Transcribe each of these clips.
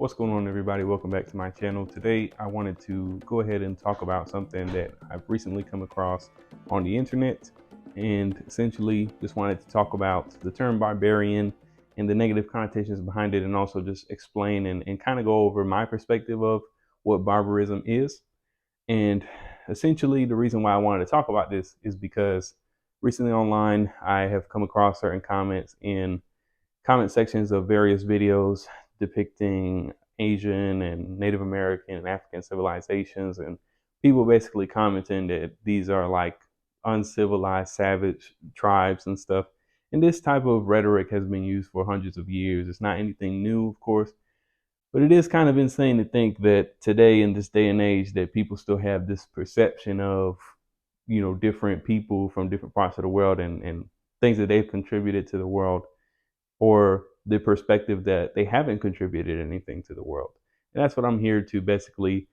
What's going on, everybody? Welcome back to my channel. Today I wanted to go ahead and talk about something that I've recently come across on the internet, and essentially just wanted to talk about the term barbarian and the negative connotations behind it, and also just explain and kind of go over my perspective of what barbarism is. And essentially the reason why I wanted to talk about this is because recently online I have come across certain comments in comment sections of various videos depicting Asian and Native American and African civilizations, and people basically commenting that these are like uncivilized, savage tribes and stuff. And this type of rhetoric has been used for hundreds of years. It's not anything new, of course, but it is kind of insane to think that today, in this day and age, that people still have this perception of, different people from different parts of the world and things that they've contributed to the world, or the perspective that they haven't contributed anything to the world. And that's what I'm here to basically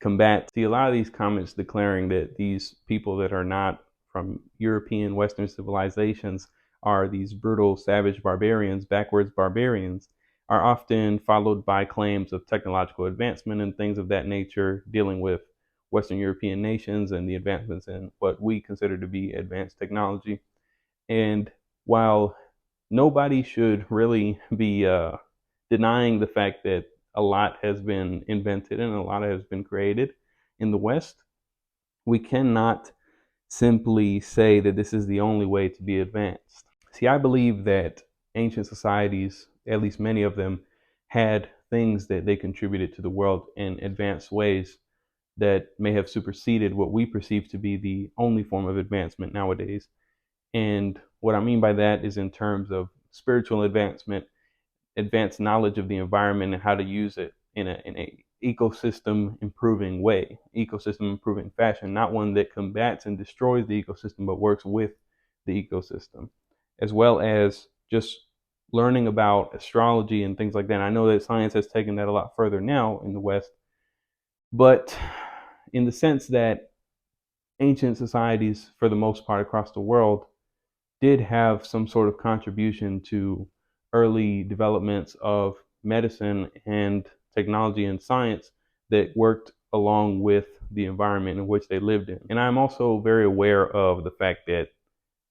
combat. See, a lot of these comments declaring that these people that are not from European Western civilizations are these brutal, savage barbarians, backwards barbarians, are often followed by claims of technological advancement and things of that nature, dealing with Western European nations and the advancements in what we consider to be advanced technology. And while nobody should really be denying the fact that a lot has been invented and a lot has been created in the West, we cannot simply say that this is the only way to be advanced. See, I believe that ancient societies, at least many of them, had things that they contributed to the world in advanced ways that may have superseded what we perceive to be the only form of advancement nowadays. And what I mean by that is in terms of spiritual advancement, advanced knowledge of the environment and how to use it in a ecosystem improving way, ecosystem improving fashion, not one that combats and destroys the ecosystem, but works with the ecosystem, as well as just learning about astrology and things like that. And I know that science has taken that a lot further now in the West, but in the sense that ancient societies, for the most part across the world, did have some sort of contribution to early developments of medicine and technology and science that worked along with the environment in which they lived in. And I'm also very aware of the fact that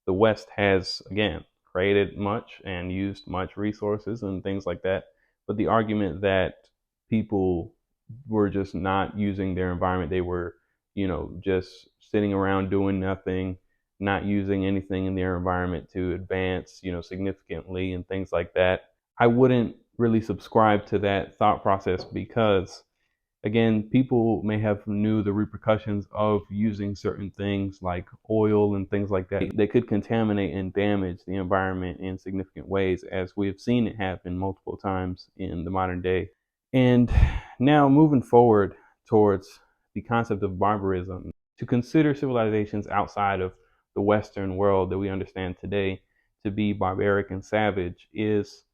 the West has, again, created much and used much resources and things like that. But the argument that people were just not using their environment, they were, just sitting around doing nothing, not using anything in their environment to advance, significantly and things like that. I wouldn't really subscribe to that thought process because, again, people may have knew the repercussions of using certain things like oil and things like that. They could contaminate and damage the environment in significant ways, as we have seen it happen multiple times in the modern day. And now moving forward towards the concept of barbarism, to consider civilizations outside of the Western world that we understand today to be barbaric and savage is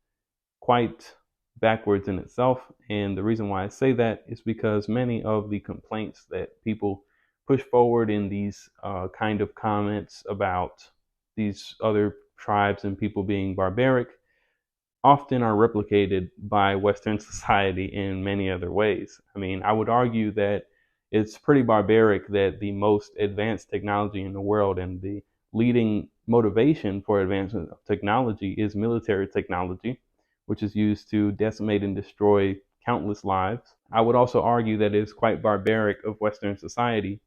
quite backwards in itself. And the reason why I say that is because many of the complaints that people push forward in these kind of comments about these other tribes and people being barbaric often are replicated by Western society in many other ways. I mean, I would argue that it's pretty barbaric that the most advanced technology in the world and the leading motivation for advancement of technology is military technology, which is used to decimate and destroy countless lives. I would also argue that it's quite barbaric of Western society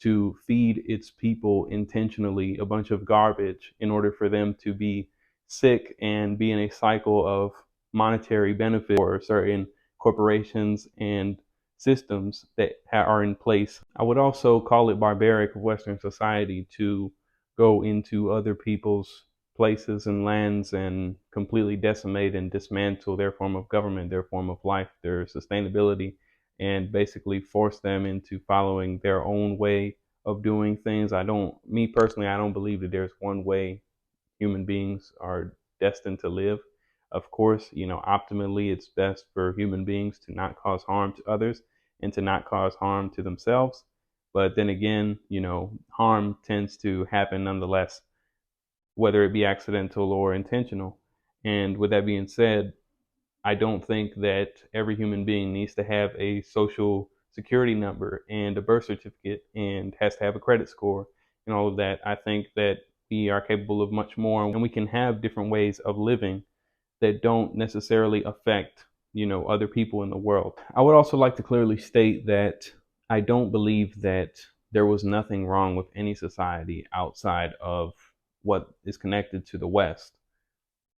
to feed its people intentionally a bunch of garbage in order for them to be sick and be in a cycle of monetary benefit for certain corporations and systems that are in place. I would also call it barbaric of Western society to go into other people's places and lands and completely decimate and dismantle their form of government, their form of life, their sustainability, and basically force them into following their own way of doing things. Me personally, I don't believe that there's one way human beings are destined to live. Of course, optimally, it's best for human beings to not cause harm to others and to not cause harm to themselves. But then again, harm tends to happen nonetheless, whether it be accidental or intentional. And with that being said, I don't think that every human being needs to have a social security number and a birth certificate and has to have a credit score and all of that. I think that we are capable of much more, and we can have different ways of living that don't necessarily affect, other people in the world. I would also like to clearly state that I don't believe that there was nothing wrong with any society outside of what is connected to the West.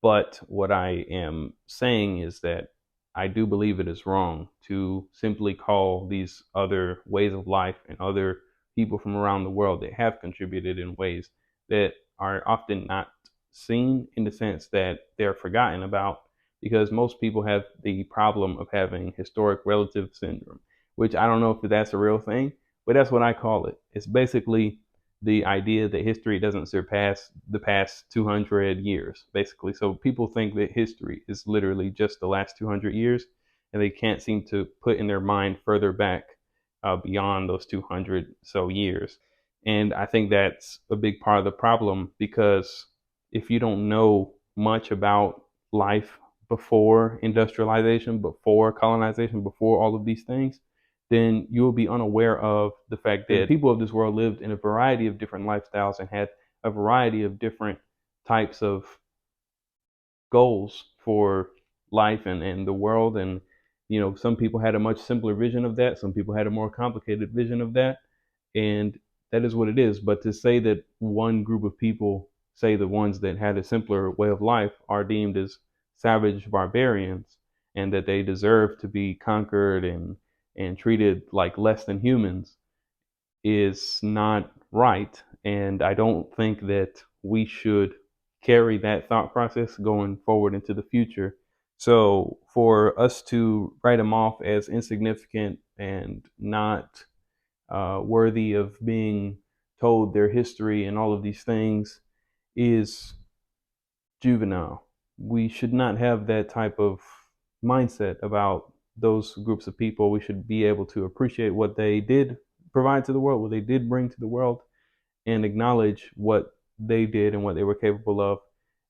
But what I am saying is that I do believe it is wrong to simply call these other ways of life and other people from around the world that have contributed in ways that are often not seen, in the sense that they're forgotten about, because most people have the problem of having historic relative syndrome, which I don't know if that's a real thing, but that's what I call it. It's basically the idea that history doesn't surpass the past 200 years, basically. So people think that history is literally just the last 200 years, and they can't seem to put in their mind further back beyond those 200 so years. And I think that's a big part of the problem, because if you don't know much about life before industrialization, before colonization, before all of these things, then you will be unaware of the fact that people of this world lived in a variety of different lifestyles and had a variety of different types of goals for life and the world. And, some people had a much simpler vision of that. Some people had a more complicated vision of that. And that is what it is. But to say that one group of people, say the ones that had a simpler way of life, are deemed as savage barbarians, and that they deserve to be conquered and treated like less than humans, is not right. And I don't think that we should carry that thought process going forward into the future. So for us to write them off as insignificant and not worthy of being told their history and all of these things is juvenile. We should not have that type of mindset about those groups of people. We should be able to appreciate what they did provide to the world, what they did bring to the world, and acknowledge what they did and what they were capable of,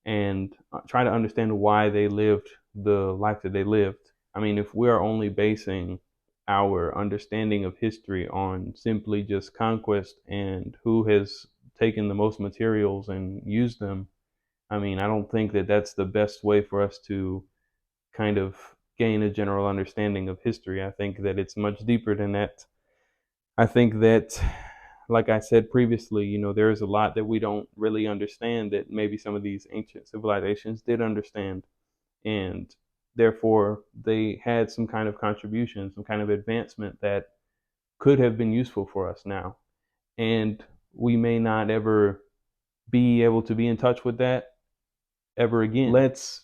and try to understand why they lived the life that they lived. I mean, if we are only basing our understanding of history on simply just conquest and who has taken the most materials and used them, I mean, I don't think that that's the best way for us to kind of gain a general understanding of history. I think that it's much deeper than that. I think that, like I said previously, there is a lot that we don't really understand that maybe some of these ancient civilizations did understand. And therefore, they had some kind of contribution, some kind of advancement that could have been useful for us now. And we may not ever be able to be in touch with that ever again. Let's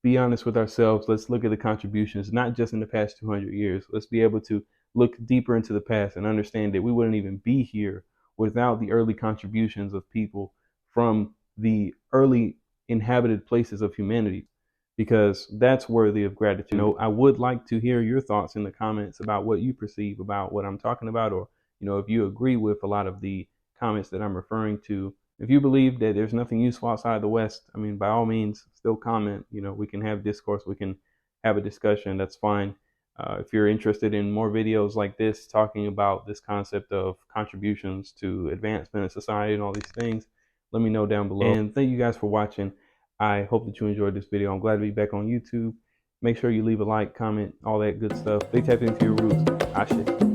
be honest with ourselves. Let's look at the contributions, not just in the past 200 years. Let's be able to look deeper into the past and understand that we wouldn't even be here without the early contributions of people from the early inhabited places of humanity, because that's worthy of gratitude. I would like to hear your thoughts in the comments about what you perceive about what I'm talking about, or, if you agree with a lot of the comments that I'm referring to. If you believe that there's nothing useful outside the West, I mean, by all means, still comment. We can have discourse, we can have a discussion. That's fine. If you're interested in more videos like this, talking about this concept of contributions to advancement in society and all these things, let me know down below. And thank you guys for watching. I hope that you enjoyed this video. I'm glad to be back on YouTube. Make sure you leave a like, comment, all that good stuff. Stay tapped into your roots. Ashe.